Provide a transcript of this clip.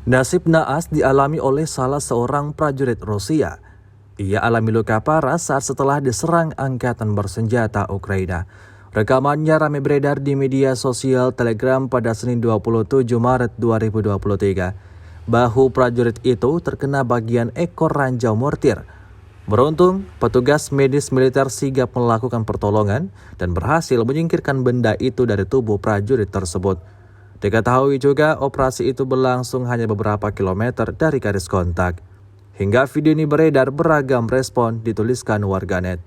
Nasib naas dialami oleh salah seorang prajurit Rusia. Ia alami luka parah saat setelah diserang angkatan bersenjata Ukraina. Rekamannya ramai beredar di media sosial Telegram pada Senin 27 Maret 2023. Bahu prajurit itu terkena bagian ekor ranjau mortir. Beruntung, petugas medis militer sigap melakukan pertolongan dan berhasil menyingkirkan benda itu dari tubuh prajurit tersebut. Diketahui juga operasi itu berlangsung hanya beberapa kilometer dari garis kontak. Hingga video ini beredar, beragam respon dituliskan warganet.